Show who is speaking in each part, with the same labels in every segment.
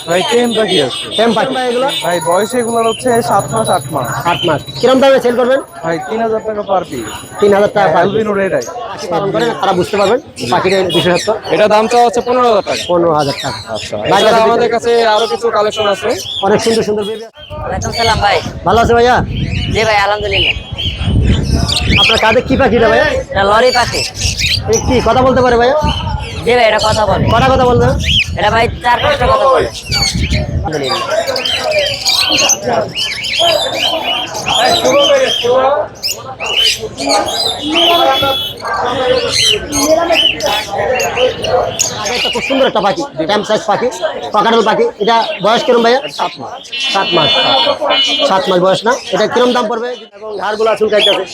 Speaker 1: ভাই টেম পাখি আছে।
Speaker 2: টেম পাখি ভাই এগুলো
Speaker 1: ভাই বয়স এগুলোর হচ্ছে 7 মাস 8 মাস।
Speaker 2: 8 মাস। কিরকম দামে সেল করবেন?
Speaker 1: ভাই 3000 টাকা পার পিস।
Speaker 2: 3000 টাকা per piece.
Speaker 1: Albino red eye
Speaker 2: পাখি পালন করেন তারা বুঝতে পারবেন পাখির বিশেষত্ব।
Speaker 1: এটা দাম চাওয়া হচ্ছে 15000 টাকা।
Speaker 2: 15000 টাকা।
Speaker 1: আচ্ছা, এছাড়া আমাদের কাছে আরো কিছু কালেকশন আছে।
Speaker 2: অনেক সুন্দর সুন্দর বেবি।
Speaker 3: ওয়ালাইকুম সালাম ভাই।
Speaker 2: ভালো আছে ভাইয়া?
Speaker 3: জি ভাই আলহামদুলিল্লাহ।
Speaker 2: আপনার কাঁধে কি পাখিটা ভাইয়া?
Speaker 3: এটা লরি পাখি।
Speaker 2: এই কি কথা বলতে পারে ভাইয়া?
Speaker 3: জি ভাই এটা কথা বলে।
Speaker 2: কটা কথা বলবে?
Speaker 3: এটা ভাই 4-5টা কথা বলে। আলহামদুলিল্লাহ।
Speaker 2: এটা খুব সুন্দর একটা পাখি, ট্যাম সাইজ পাখি, কাকাটাল পাখি। এটা বয়স কিরম ভাইয়া?
Speaker 1: 7 মাস।
Speaker 2: 7 মাস। 7 মাস বয়স না? এটা কিরম দাম পড়বে? এবং ঘাড়গুলো চুলকাইতেছে,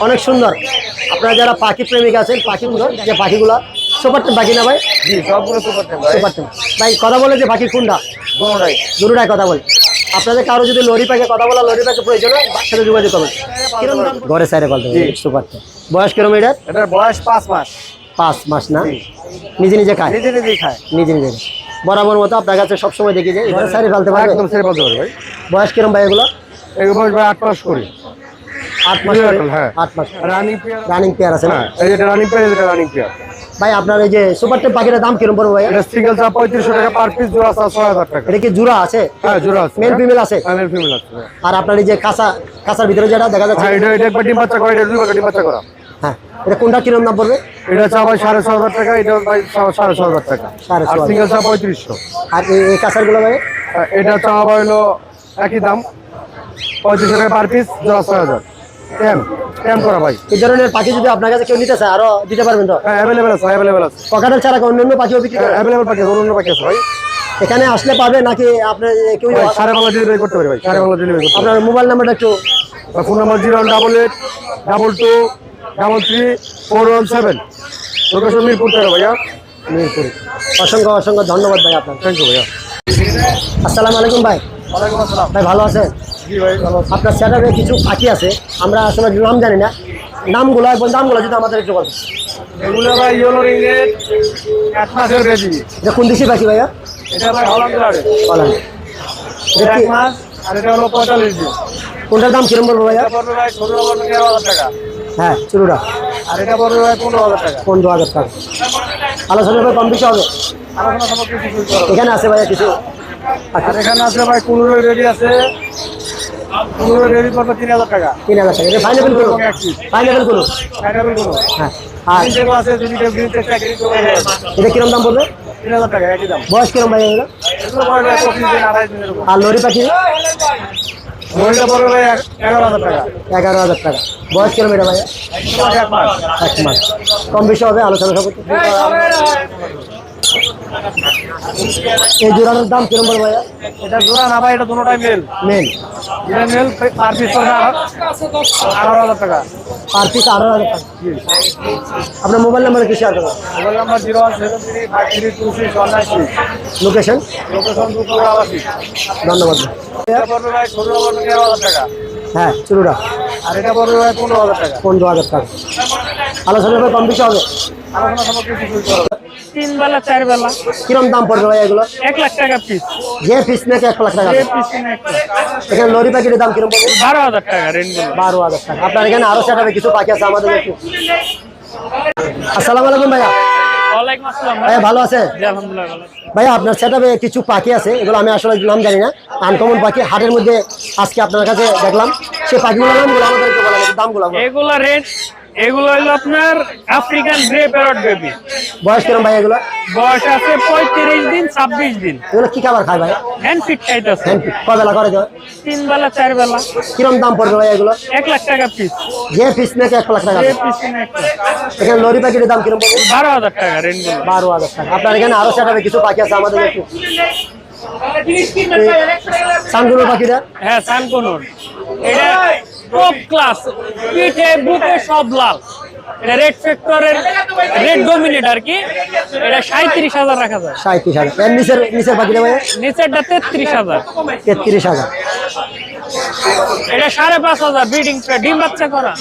Speaker 2: অনেক সুন্দর। আপনারা যারা পাখি প্রেমিক আছেন, পাখি সুন্দর যে পাখিগুলো সুপার টেম পাখি না ভাই?
Speaker 1: জি, সবগুলো সুপার টেম ভাই।
Speaker 2: সুপার টেম ভাই। কথা বলে যে পাখি কোনটা?
Speaker 1: দুটোটাই।
Speaker 2: দুটোটাই কথা বলে। আপনাদের কারো যদি লরি পাখি কথা বলা, লরি পাখি প্রয়োজন হয় সাথে যোগাযোগ করবেন। কিরম দাম? ঘরে সাইডে বলতে সুপার টেম। বয়স কিরম এটার?
Speaker 1: এটার বয়স 5 মাস।
Speaker 2: 5 মাস না? নিজে নিজে খায়?
Speaker 1: নিজে নিজেই খায়।
Speaker 2: নিজে নিজে খায়। বরাবর মতো আপনার কাছে সবসময় দেখি যে ঘরে সাইডে ফেলতে পারবে?
Speaker 1: একদম ছেড়ে বলতে পারে ভাই।
Speaker 2: বয়স কিরম ভাই এগুলো?
Speaker 1: এগুলো বয়স ভাই 8 মাস করে।
Speaker 2: 8 মাস করে?
Speaker 1: হ্যাঁ।
Speaker 2: 8 মাস।
Speaker 1: Running pair.
Speaker 2: রানিং পেয়ার আছে না?
Speaker 1: হ্যাঁ, এই যেটা রানিং পেয়ার, এটা রানিং পেয়ার।
Speaker 2: ভাই আপনার এই যে সুপার টেপ পাখিটার দাম কিরম পড়বে ভাই?
Speaker 1: এটা সিঙ্গেল চা 3500 টাকা পার পিস, জোড়া চা 6000 টাকা।
Speaker 2: এটা কি জোড়া আছে?
Speaker 1: হ্যাঁ, জোড়া আছে।
Speaker 2: মেল ফিমেল আছে?
Speaker 1: হ্যাঁ, মেল ফিমেল আছে।
Speaker 2: আর আপনার এই যে কাঁচার ভিতরে যেটা দেখা যাচ্ছে,
Speaker 1: হ্যাঁ, এটা একবার ডিম বাচ্চা করে, এটা দুইবার ডিম বাচ্চা করা।
Speaker 2: হ্যাঁ, এটা কোনটা কিরম দাম পড়বে?
Speaker 1: এটা চা ভাই 6500 টাকা, এটা ভাই 6500 টাকা।
Speaker 2: 6500
Speaker 1: আর সিঙ্গেল চা 3500।
Speaker 2: আর এই কাঁচারগুলো ভাই?
Speaker 1: এটা চা ভাই হলো একই দাম, 3500 টাকা পার পিস, জোড়া 6000। টেম করা ভাই।
Speaker 2: এই ধরনের পাখি যদি আপনার কাছে কেউ নিতে চায় আরো দিতে পারবেন তো?
Speaker 1: হ্যাঁ, অ্যাভেলেবল আছে, অ্যাভেলেবল আছে।
Speaker 2: কাঁকাটাল ছাড়া অন্যান্য পাখিও বিক্রি করেন?
Speaker 1: অ্যাভেলেবল পাখি আছে, অন্য পাখি আছে ভাই।
Speaker 2: এখানে আসলে পাবে নাকি আপনার কেউ?
Speaker 1: সারা বাংলা ডেলিভারি করতে পারি ভাই, সারা বাংলা ডেলিভারি করতে
Speaker 2: আপনার মোবাইল নাম্বারটা একটু?
Speaker 1: পারি। Phone number 01822334117। লোকেশন মিরপুর 13 ভাইয়া।
Speaker 2: মিরপুর। অসংখ্য অসংখ্য ধন্যবাদ ভাই আপনার।
Speaker 1: থ্যাংক ইউ ভাইয়া।
Speaker 2: আসসালামু আলাইকুম ভাই।
Speaker 1: ওয়ালাইকুম আসসালাম।
Speaker 2: ভাই ভালো আছেন?
Speaker 1: জি ভাই, ভালো আছি।
Speaker 2: আপনার সেটআপে কিছু পাখি আছে, আমরা আসলে নাম জানি না, নামগুলো এবং দামগুলো যদি আমাদের একটু বলেন।
Speaker 1: এগুলো ভাই ইয়েলো রিংনেট 1 মাসের বেবি।
Speaker 2: এটা কোন দেশি পাখি ভাইয়া?
Speaker 1: এটা ভাই হল্যান্ডের।
Speaker 2: বলেন। এটা কি
Speaker 1: 1 মাস, আর এটা হলো 45 দিন।
Speaker 2: কোনটার দাম কিরম বলবো ভাইয়া?
Speaker 1: এটা পড়বে ভাই 16000 টাকা।
Speaker 2: হ্যাঁ, চুরুটা
Speaker 1: আর এটা পড়বে ভাই 15000 টাকা।
Speaker 2: 15000 টাকা। আলোচনা করে কম বেশি হবে?
Speaker 1: আলোচনা সামগ্রী কিছু করতে হবে।
Speaker 2: এখানে আছে ভাইয়া কিছু?
Speaker 1: আর এখানে আছে ভাই কুনুরের রেডি আছে। কুনুরের রেডি পড়বে 3000 টাকা।
Speaker 2: 3000 টাকা। এটা ফাইনাল করুন, ফাইনাল করুন।
Speaker 1: অ্যাডাবল কোনো।
Speaker 2: হ্যাঁ। আর
Speaker 1: তিন যেগুলো আছে, যদি কেউ গ্রিন চেষ্টা গ্রিন করে
Speaker 2: এটা কিরম দাম পড়বে?
Speaker 1: 3000 টাকা একই দাম।
Speaker 2: বয়স কিরম ভাইয়া এগুলো?
Speaker 1: এগুলো পড়বে 25 দিন 28 দিনের উপর।
Speaker 2: আর লরি পাখি?
Speaker 1: মহিলা পড়বে ভাই 11000 টাকা।
Speaker 2: 11000 টাকা। বয়স কিরম এটা ভাইয়া?
Speaker 1: 1 মাস।
Speaker 2: 1 মাস। কম বেশি হবে, আলোচনা সাপেক্ষে। এই জোড়াটার দাম কিরম পড়বে ভাইয়া?
Speaker 1: এটা জোড়া না ভাই, এটা দুটোটাই মেল।
Speaker 2: মেল।
Speaker 1: এটা মেল পার পিস পড়বে 18000 টাকা।
Speaker 2: পার পিস 18000 টাকা। আপনার মোবাইল নাম্বার কি শেয়ার করবেন?
Speaker 1: Mobile number 01735326196।
Speaker 2: লোকেশন?
Speaker 1: লোকেশন দুপুর আবাসিক।
Speaker 2: ধন্যবাদ।
Speaker 1: এটা পড়বে ভাই 16000 টাকা।
Speaker 2: হ্যাঁ, চুরুটা
Speaker 1: আর এটা পড়বে ভাই 15000 টাকা।
Speaker 2: 15000 টাকা। আলোচনা করে কম বেশি হবে?
Speaker 1: আলোচনা সামগ্রী কিছু করতে হবে।
Speaker 4: 3 বেলা 4 বেলা
Speaker 2: কিরম দাম পড়বে ভাই এগুলো?
Speaker 4: 1 লাখ টাকা পিস।
Speaker 2: যে পিস নাকি 1 লাখ টাকা?
Speaker 4: যে পিস কিনে একটা
Speaker 2: এখানে লরি পাখির দাম কিরম পড়বে?
Speaker 4: 12,000 টাকা রেনবো।
Speaker 2: 12000 টাকা। আপনার এখানে আরো সেটাবে কিছু পাখি আছে আমাদের একটু? আসসালামু আলাইকুম ভাইয়া।
Speaker 4: ওয়ালাইকুম আসসালাম ভাই।
Speaker 2: ভাইয়া ভালো আছে?
Speaker 4: জি আলহামদুলিল্লাহ ভালো আছি।
Speaker 2: ভাইয়া আপনার সেটাবে কিছু পাখি আছে, এগুলো আমি আসলে নাম জানি না, আনকমন পাখি। হাটের মধ্যে আজকে আপনার কাছে দেখলাম, সেই পাখিগুলোর নামগুলো আমাদের একটু বলেন, একটু দামগুলো বলেন।
Speaker 4: এগুলা রেট, এগুলো হলো আপনার আফ্রিকান গ্রে প্যারট বেবি।
Speaker 2: বয়স কিরম ভাই এগুলো?
Speaker 4: বয়স আছে 35 দিন 26 দিন।
Speaker 2: এগুলো কি খাবার খায় ভাই?
Speaker 4: হ্যান্ড ফিট খাইতেছে।
Speaker 2: কবেলা করে দেয়?
Speaker 4: 3 বেলা 4 বেলা
Speaker 2: কিরম দাম পড়বে ভাই এগুলো?
Speaker 4: 1 লাখ টাকা পিস।
Speaker 2: যে পিস নাকি 1 লাখ টাকা?
Speaker 4: যে পিস কিনে একটা
Speaker 2: এখানে লরি পাখির দাম কিরম পড়বে?
Speaker 4: 12,000 টাকা রেনবো।
Speaker 2: 12000 টাকা। আপনার এখানে আরো সেটাবে কিছু পাখি আছে আমাদের একটু? সানগুলো পাখিটা?
Speaker 4: হ্যাঁ সানকোনর। এটা টপ ক্লাস, পিঠে বুকে সব লাল। এটা রেড ফ্যাক্টরের রেড ডমিনেট আর কি। এটা 37,000 রাখা যায়।
Speaker 2: 37,000। এর নিচের পাখিটা ভাই?
Speaker 4: নিচেরটা 33,000।
Speaker 2: 33,000।
Speaker 4: এটা 5,500 ব্রিডিং ডিম বাচ্চা করা।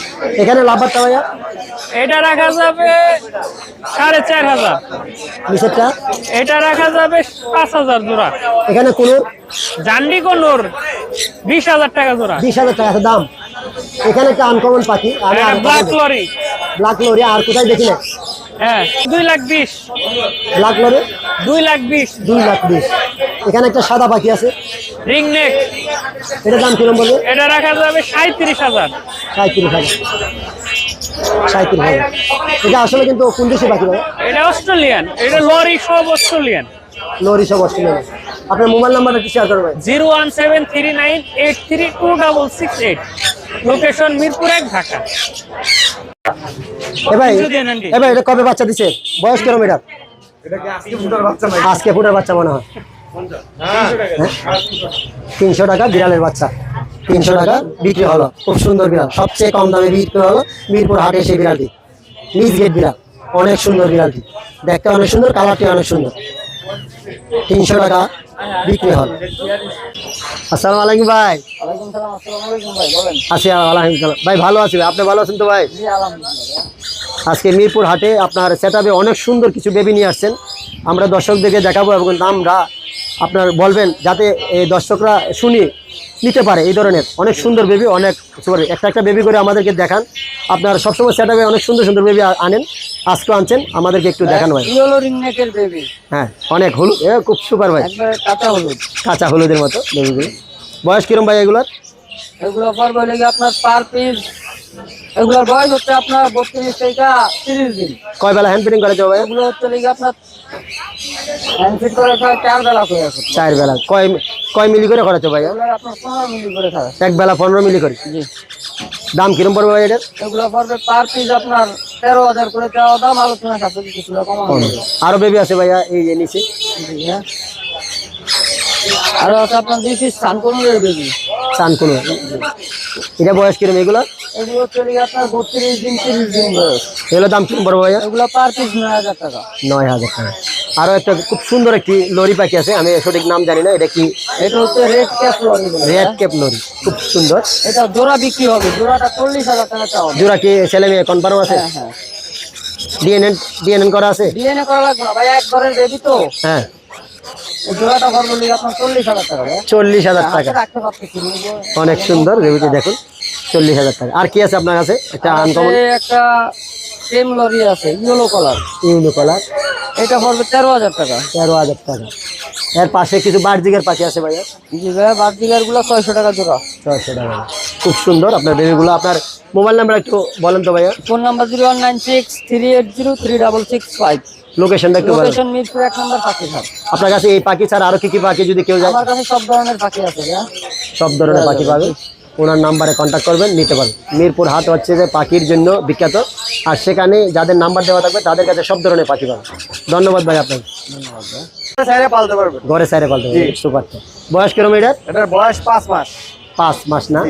Speaker 2: এখানে লাভবারটা ভাইয়া?
Speaker 4: এটা রাখা যাবে 4500।
Speaker 2: নিচেরটা
Speaker 4: এটা রাখা যাবে 5000 জোড়া।
Speaker 2: এখানে কোনো
Speaker 4: জান্ডি কোনোর 20000 টাকা জোড়া।
Speaker 2: 20,000 টাকা আছে দাম। এখানে একটা আনকমন পাখি, আমি আর
Speaker 4: ব্ল্যাক লরি।
Speaker 2: ব্ল্যাক লরি আর কোথায় দেখি না।
Speaker 4: হ্যাঁ 2,20,000।
Speaker 2: Black lorry
Speaker 4: 2,20,000।
Speaker 2: 2,20,000। এখানে একটা সাদা পাখি আছে,
Speaker 4: রিং নেক।
Speaker 2: এটার দাম কিরকম বলবে?
Speaker 4: এটা রাখা যাবে 37,000।
Speaker 2: 37,000। 37,000। এটা আসলে কিন্তু কোন দেশি পাখি ভাই?
Speaker 4: এটা অস্ট্রেলিয়ান, এটা লরি সব অস্ট্রেলিয়ান।
Speaker 2: লরি সব অস্ট্রেলিয়ান। আপনার মোবাইল নাম্বারটা কি শেয়ার করবেন?
Speaker 4: 01739832668। লোকেশন মিরপুর 1, ঢাকা।
Speaker 2: এবার এটা কবে বাচ্চা দিছে? বয়স কিরকম এটা? আজকে ফুটার বাচ্চা মনে হয়। 300 টাকা বিড়ালের বাচ্চা, 300 টাকা বিক্রি হলো। খুব সুন্দর বিড়াল, সবচেয়ে কম দামে বিক্রি হলো মিরপুর হাটে সেই বিড়ালটি। নিজ গেট বিড়াল, অনেক সুন্দর বিড়ালটি, দেখতে অনেক সুন্দর, কালারটি অনেক সুন্দর। 300 টাকা বিক্রি হল। আসসালামু আলাইকুম ভাই। আছি আলহামদুলিল্লাহ ভাই, ভালো আছি ভাই, আপনি ভালো আছেন তো ভাই? আজকে মিরপুর হাটে আপনার সেটআপে অনেক সুন্দর কিছু বেবি নিয়ে আসছেন, আমরা দর্শকদেরকে দেখাবো এবং আমরা আপনার বলবেন যাতে এই দর্শকরা শুনি নিতে পারে। এই ধরনের অনেক সুন্দর বেবি, অনেক একটা একটা বেবি করে আমাদেরকে দেখান। আপনার সবসময় সেটআপে অনেক সুন্দর সুন্দর বেবি আনেন, আজকে আনছেন, আমাদেরকে একটু দেখান ভাই।
Speaker 3: ইয়েলো রিং নেকের বেবি।
Speaker 2: হ্যাঁ অনেক হলুদ, খুব সুপার ভাই,
Speaker 3: একবারে কাঁচা হলুদ।
Speaker 2: কাঁচা হলুদের মতো বেবিগুলো। বয়স কিরম ভাই এগুলোর?
Speaker 3: এগুলো পড়বে লেগে আপনার পার পিস, এগুলোর বয়স হচ্ছে আপনার 32 থেকে 30 দিন।
Speaker 2: কয় বেলা হ্যান্ড ফিটিং করা যাবে ভাই?
Speaker 3: এগুলো হচ্ছে লেগে আপনার হ্যান্ডফিট করে 4 বেলা করে আছে।
Speaker 2: 4 বেলা। কয় মিলি করে করাচ্ছে ভাই?
Speaker 3: এগুলো আপনার 15 মিলি করে খাবে।
Speaker 2: এক বেলা 15 মিলি করে।
Speaker 3: জি।
Speaker 2: দাম কিরম পড়বে ভাই এটার?
Speaker 3: এগুলো পড়বে পার পিস আপনার 13,000 করে চাওয়া দাম, আলোচনা সাপেক্ষে কিছুটা কম হবে।
Speaker 2: আরো বেবি আছে ভাইয়া এই যে নিচে?
Speaker 3: জি, হ্যাঁ। আর হচ্ছে আপনার দিস স্থান কোনের বেবি।
Speaker 2: চানকুনো, এটা বয়স কিরম এগুলো?
Speaker 3: এগুলো হচ্ছে লেগে আপনার 32 দিন 30 দিন বয়স।
Speaker 2: এগুলো দাম কিরম পড়বে ভাইয়া?
Speaker 3: এগুলো পার পিস 9,000 টাকা।
Speaker 2: 9,000 টাকা। আরো একটা খুব সুন্দর একটি লরি পাখি আছে, আমি সঠিক নাম জানি না, এটা কি?
Speaker 3: এটা হচ্ছে রেড ক্যাপ লরি বলে।
Speaker 2: রেড ক্যাপ লরি, খুব সুন্দর।
Speaker 3: এটা জোড়া বিক্রি হবে, জোড়াটা 40,000 টাকা চাওয়া।
Speaker 2: জোড়া কি ছেলে মেয়ে কনফার্ম আছে?
Speaker 3: হ্যাঁ হ্যাঁ।
Speaker 2: ডিএনএন করা আছে?
Speaker 3: ডিএনএ করা লাগবে না ভাই, একবারের বেবি তো।
Speaker 2: হ্যাঁ
Speaker 3: এই জোড়াটা করবো লিগে আপনার 40,000 টাকা ভাই।
Speaker 2: 40,000 টাকা।
Speaker 3: রাখতে পারতেছি না।
Speaker 2: অনেক সুন্দর বেবিটি দেখুন, 40,000 টাকা। আর কি আছে আপনার কাছে? একটা আনকমন
Speaker 3: একটা টেম লরি আছে ইয়েলো কালার,
Speaker 2: ইউনো কালার,
Speaker 3: এটা পড়বে 13,000 টাকা।
Speaker 2: 13,000 টাকা। এর পাশে কিছু বার্জিকের পাখি আছে ভাইয়া?
Speaker 3: জি ভাই, বার্জিগার গুলো 600 টাকা জোড়া।
Speaker 2: 600 টাকা। খুব সুন্দর আপনার বেবিগুলো। আপনার মোবাইল নাম্বার একটু বলেন তো ভাইয়া।
Speaker 3: Phone number 01963803665।
Speaker 2: লোকেশনটা একটু বলেন।
Speaker 3: লোকেশন মিরপুর 1 নম্বর পাখিঘাট।
Speaker 2: আপনার কাছে এই পাখি ছাড়া আরো কি কি পাখি যদি কেউ যায়?
Speaker 3: আমার কাছে সব ধরনের পাখি আছে ভাই।
Speaker 2: সব ধরনের পাখি পাবেন, ওনার নাম্বারে কন্ট্যাক্ট করবেন, নিতে পারবেন। মিরপুর হাট হচ্ছে যে পাখির জন্য বিখ্যাত, আর সেখানে যাদের নাম্বার দেওয়া থাকবে তাদের কাছে সব ধরনের পাখি পাবেন। ধন্যবাদ ভাই আপনাকে।
Speaker 1: পালতে পারবেন
Speaker 2: ঘরে সাইরে পালতে পারবেন, সুপার। বয়স কিরম এটার?
Speaker 1: এটার বয়স 5 মাস।
Speaker 2: 5 মাস না?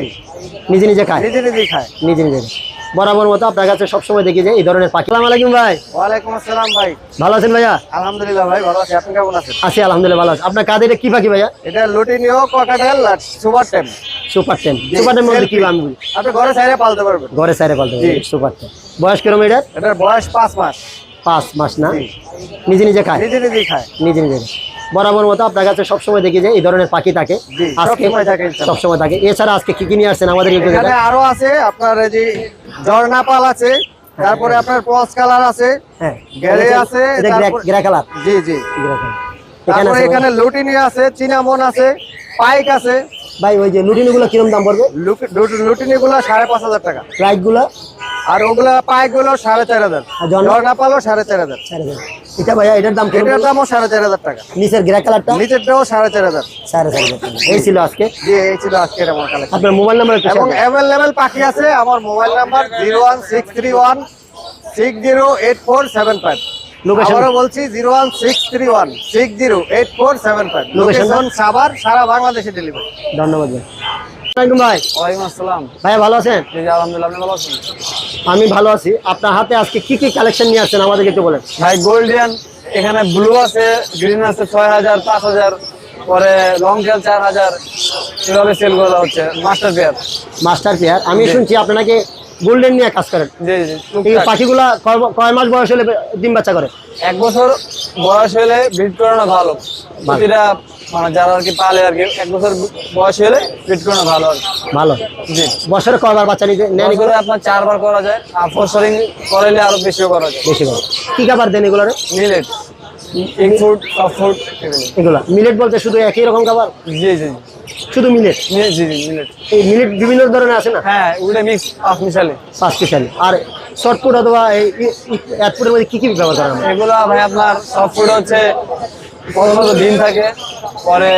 Speaker 2: নিজে নিজে খায়?
Speaker 1: নিজে নিজেই খায়।
Speaker 2: নিজে নিজে খায়। বরাবর মতো আপনার কাছে সবসময় দেখি যে এই ধরনের পাখি। আসসালামু আলাইকুম ভাই।
Speaker 1: ওয়ালাইকুম আসসালাম ভাই।
Speaker 2: ভালো আছেন ভাইয়া?
Speaker 1: আলহামদুলিল্লাহ ভাই, ভালো আছি। আপনি কেমন আছেন?
Speaker 2: আছি আলহামদুলিল্লাহ ভালো আছি। আপনার কাঁধে এটা কি পাখি ভাইয়া?
Speaker 1: এটা লুটিনিও ককাটেল সুপার টেম।
Speaker 2: সুপার টেম। সুপার টেম মধ্যে কি আমি বুঝি?
Speaker 1: আপনি ঘরে সাইরে পালতে পারবেন।
Speaker 2: ঘরে সাইরে পালতে পারবেন, সুপার টেম। বয়স কিরম এটার?
Speaker 1: এটার বয়স 5 মাস।
Speaker 2: 5 মাস না? নিজে নিজে খায়?
Speaker 1: নিজে নিজেই খায়।
Speaker 2: নিজে নিজে খায়। বরাবর মতো আপনার কাছে সবসময় দেখি যে এই ধরনের পাখি থাকে,
Speaker 1: জি,
Speaker 2: আজকে
Speaker 1: সবসময় থাকে ইনশাআল্লাহ।
Speaker 2: সবসময় থাকে। এছাড়া আজকে কি কি নিয়ে আসছেন আমাদের একটু
Speaker 1: এখানে
Speaker 2: দেখান।
Speaker 1: আরো আছে আপনার এই যে ঝর্ণাপাল আছে, তারপরে আপনার পস কালার আছে,
Speaker 2: হ্যাঁ
Speaker 1: গ্যারে আছে,
Speaker 2: এটা
Speaker 1: তারপর-
Speaker 2: গ্রে কালার।
Speaker 1: জি জি।
Speaker 2: Grey colour. এখানে
Speaker 1: তারপরে
Speaker 2: আছে
Speaker 1: এখানে লুটিনি আছে, চিনামন আছে, পাইক আছে।
Speaker 2: ভাই ওই যে লুটিনি গুলো কিরম দাম পড়বে?
Speaker 1: লুটিনি গুলো 5,500 টাকা,
Speaker 2: লাইট গুলো?
Speaker 1: আর ওগুলা পাইক গুলো 4,500।
Speaker 2: আর ঝর্ণা?
Speaker 1: ঝর্ণাপালও 4,500।
Speaker 2: এটা ভাইয়া এটার দাম কিরম?
Speaker 1: এটার দামও 4,500 টাকা।
Speaker 2: নিচের গ্রে কালারটা?
Speaker 1: নিচেরটাও 4,500।
Speaker 2: 4,500 টাকা। এই ছিল আজকে।
Speaker 1: জি, এই ছিল আজকের আমার কালেকশন।
Speaker 2: আপনার মোবাইল নাম্বার একটু
Speaker 1: এবং
Speaker 2: share করুন।
Speaker 1: অ্যাভেলেবেল পাখি আছে। আমার মোবাইল নাম্বার 01631608475।
Speaker 2: Location?
Speaker 1: আবারও বলছি 01631608475।
Speaker 2: Location?
Speaker 1: লোকেশন সাভার, সারা বাংলাদেশে ডেলিভারি।
Speaker 2: ধন্যবাদ ভাই। আসসালামু আলাইকুম ভাই।
Speaker 1: ওয়ালাইকুম আসসালাম।
Speaker 2: ভাইয়া ভালো আছেন?
Speaker 1: জি আলহামদুলিল্লাহ, আপনি ভালো আছেন?
Speaker 2: আমি ভালো আছি। আপনার হাতে আজকে কি কি কালেকশন নিয়ে আসছেন আমাদেরকে একটু বলেন।
Speaker 1: ভাই গোল্ডিয়ান এখানে ব্লু আছে, গ্রিন আছে 6,000, 5,000, পরে লং টেল 4,000, এভাবে সেল করা হচ্ছে। Master pair.
Speaker 2: Master pair. আমি শুনছি আপনাকে গোল্ডেন নিয়ে কাজ করেন।
Speaker 3: জি জি
Speaker 2: এই
Speaker 3: টুকটাক।
Speaker 2: পাখিগুলা কয় মাস বয়স হলে ডিম বাচ্চা করে?
Speaker 3: 1 বছর বয়স হলে ব্রিড করানো ভালো। প্রতিটা মানে যারা আর কি পালে আর কি 1 বছর বয়স হলে ব্রিড করানো ভালো আর কি।
Speaker 2: ভালো।
Speaker 3: জি
Speaker 2: বছরে কয়বার বাচ্চা নিতে নেন?
Speaker 3: বছরে আপনার 4 বার করা যায়, আর ফোরসারিং করাইলে আরো বেশিও করা যায়।
Speaker 2: বেশি করে কি খাবার দেন এগুলোরে?
Speaker 3: Millet, egg food, soft food এগুলো।
Speaker 2: এগুলা মিলেট বলতে শুধু একই রকম খাবার?
Speaker 3: জি জি
Speaker 2: শুধু মিলেট?
Speaker 3: জি জি মিলেট।
Speaker 2: এই মিলেট বিভিন্ন ধরনের আছে না?
Speaker 3: হ্যাঁ ওটা মিক্স অফ মিশালে।
Speaker 2: 5 স্পেশালি। আর শর্ট ফুড অথবা এই অ্যাড ফুডের মধ্যে কি কি ব্যবহার করেন আমরা?
Speaker 3: এগুলো ভাই আপনার সফট ফুড হচ্ছে প্রথমত ডিম থাকে, পরে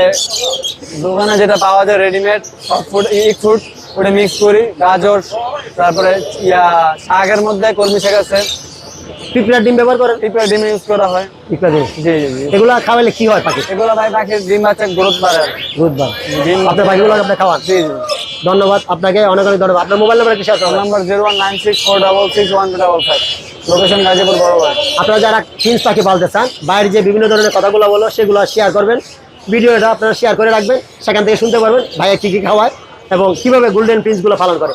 Speaker 3: দোকানে যেটা পাওয়া যায় readymade soft food, egg food ওটা মিক্স করি, গাজর, তারপরে শাকের মধ্যে কলমি শাক আছে,
Speaker 2: পিঁপড়ার ডিম ব্যবহার করেন?
Speaker 3: পিঁপড়া ডিম ইউজ করা হয়।
Speaker 2: পিঁপড়া ডিম
Speaker 3: জি জি জি।
Speaker 2: এগুলা খাওয়ালে কি হয় পাখি?
Speaker 3: এগুলো ভাই পাখির ডিম বাচ্চা গ্রোথ বাড়ে আর কি।
Speaker 2: বুধবার
Speaker 3: ডিম
Speaker 2: আপনার পাখিগুলো আপনি খাওয়ান?
Speaker 3: জি জি।
Speaker 2: ধন্যবাদ আপনাকে, অনেক অনেক ধন্যবাদ। আপনার মোবাইল নাম্বার কি শেয়ার করবেন?
Speaker 3: নাম্বার 01964661255, লোকেশন গাজীপুর বড়বাড়ি।
Speaker 2: আপনারা যারা ফিন্স পাখি পালতে চান, বাইরে যে বিভিন্ন ধরনের কথাগুলো বলো সেগুলো শেয়ার করবেন, ভিডিওটা আপনারা শেয়ার করে রাখবেন, সেখান থেকে শুনতে পারবেন ভাইয়া কী কী খাওয়ায় এবং কিভাবে গোল্ডেন প্রিন্সগুলো পালন করে।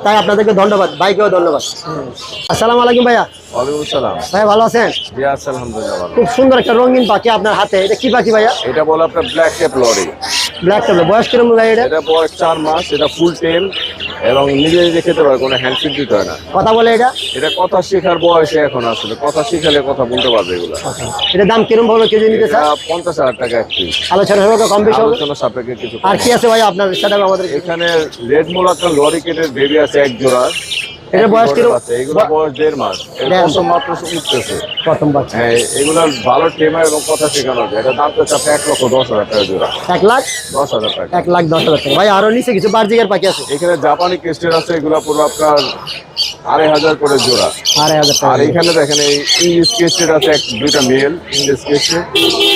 Speaker 2: তাই আপনাদেরকে ধন্যবাদ, ভাইকেও ধন্যবাদ। আসসালামু আলাইকুম ভাইয়া।
Speaker 1: ওয়ালাইকুম আসসালাম।
Speaker 2: ভাইয়া ভালো আছেন?
Speaker 1: জি আছি আলহামদুলিল্লাহ ভালো।
Speaker 2: খুব সুন্দর একটা রঙিন পাখি আপনার হাতে, এটা কি পাখি ভাইয়া?
Speaker 1: এটা বলে আপনার ব্ল্যাক কেপ লরি।
Speaker 2: ব্ল্যাক টেবল, বয়স কিরকম ভাই এটা?
Speaker 1: এটা বয়স 4 মাস, এটা ফুল টেম এবং নিজে নিজে খেতে পারে, কোনো হ্যান্ডফিড দিতে হয় না।
Speaker 2: কথা বলে এটা?
Speaker 1: এটা কথা শেখার বয়সে এখন আসলে, কথা শিখালে কথা বলতে পারবে এগুলো।
Speaker 2: এটার দাম কিরকম ভাবে কেজি নিতে
Speaker 1: এটা
Speaker 2: চান?
Speaker 1: 50,000 টাকা এক পিস।
Speaker 2: আলোচনা হবে, কম বেশি হবে?
Speaker 1: আলোচনা সাপেক্ষে কিছু কম
Speaker 2: আর কি আছে ভাইয়া আপনার সেটা আমাদের?
Speaker 1: এখানে রেড মোলাকার লরি কেটের বেবি আছে এক জোড়া।
Speaker 2: এটা বয়স কিরকম?
Speaker 1: এগুলো বয়স 1.5 মাস, এর প্রথম মাত্র উঠতেছে।
Speaker 2: প্রথম বাচ্চা।
Speaker 1: হ্যাঁ এগুলো ভালো টেমা এবং কথা শেখানো যায়। এটা দাম তো 1,10,000 টাকা জোড়া।
Speaker 2: 1,10,000
Speaker 1: টাকা।
Speaker 2: 1,10,000 টাকা। ভাই আরো নিচে কিছু বার্জিকের পাখি আছে?
Speaker 1: এখানে জাপানি ক্রিস্টেল আছে, এগুলো পুরো আপনার 2,500 করে জোড়া।
Speaker 2: 2,500 টাকা।
Speaker 1: আর এখানে দেখেন এই ইংলিশ ক্রিস্টেল আছে দুইটা মেল ইংলিশ ক্রিস্টেল,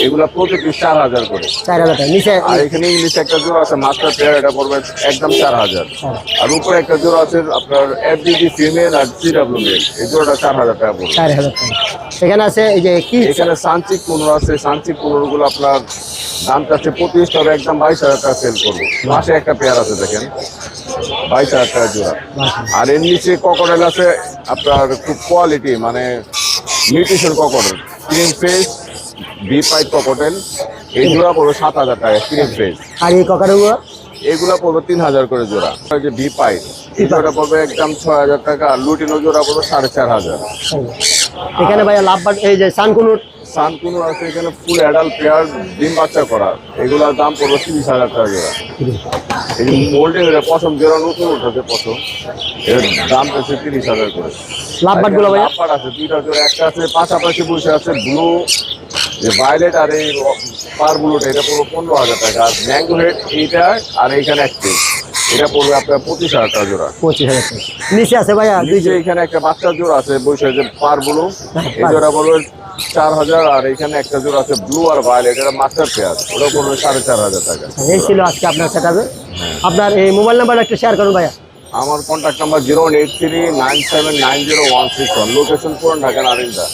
Speaker 1: এগুলো প্রতি পিস 4,000 করে।
Speaker 2: 4,000 টাকা। নিচে
Speaker 1: আর এখানে ইংলিশ একটা জোড়া আছে মাস্টার পেয়ার, এটা পড়বে একদম 4,000। আর উপরে একটা জোড়া আছে আপনার এফডিডি ফিমেল আর সিডব্লিউ মেল, এই জোড়াটা 4,000 টাকা পড়বে।
Speaker 2: 4,000 টাকা। এখানে আছে এই যে কি?
Speaker 1: এখানে সানচিক কুনুর আছে, সানচিক কুনুর গুলো আপনার দাম চাচ্ছে 25, তবে একদম 22,000 টাকা সেল করবো। মাসে একটা পেয়ার আছে দেখেন, 22,000 টাকা জোড়া। আর এর নিচে ককরেল আছে আপনার খুব কোয়ালিটি, মানে নিউট্রিশন ককরেল, ক্রিম ফেস বি পাইট ককটেল, এই জোড়া পড়বে 7,000 টাকা ক্রিম ফেস।
Speaker 2: আর এই ককারগুলো?
Speaker 1: এগুলা পড়বে 3,000 করে জোড়া। ওই যে বি পাইট, এই জোড়া পড়বে একদম 6,000 টাকা। আর লুটিনো জোড়া পড়বে 4,500।
Speaker 2: এখানে ভাইয়া লাভবার্ড, এই যে সানকুনুর?
Speaker 1: সানকুনো আছে এখানে ফুল অ্যাডাল্ট পেয়ার, ডিম বাচ্চা করা, এগুলোর দাম পড়বে 30,000 টাকা জোড়া। এই যে মোল্ডিং এর প্রথম জোড়া নতুন উঠেছে প্রথম, এর দাম হচ্ছে 30,000 করে।
Speaker 2: লাভবার্ড গুলো ভাইয়া?
Speaker 1: লাভবার্ড আছে দুইটা জোড়া, একটা আছে পাশাপাশি বসে আছে ব্লু যে ভায়োলেট, আর এই পার ব্লুটা এটা পড়বে 15,000 টাকা। আর ম্যাঙ্গো হেড এইটা, আর এইখানে একটা এটা পড়বে আপনার 25,000 টাকা জোড়া।
Speaker 2: 25,000 টাকা। নিচে আছে ভাইয়া
Speaker 1: নিচে এখানে একটা বাচ্চা জোড়া আছে বসে যে পার ব্লু, এই জোড়া পড়বে 4,000। আর এখানে একটা জোড়া আছে ব্লু আর ভায়োলেট, এটা মাস্টার পেয়ার, ওটা পড়বে 4,500 টাকা।
Speaker 2: এই ছিল আজকে আপনার সেটআপে। আপনার এই মোবাইল নাম্বারটা একটু শেয়ার করুন ভাইয়া।
Speaker 1: আমার কন্ট্যাক্ট নাম্বার 01839790161, লোকেশন পুরান ঢাকা নারিন্দা।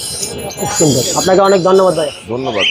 Speaker 2: খুব সুন্দর, আপনাকে অনেক ধন্যবাদ ভাইয়া।
Speaker 1: ধন্যবাদ।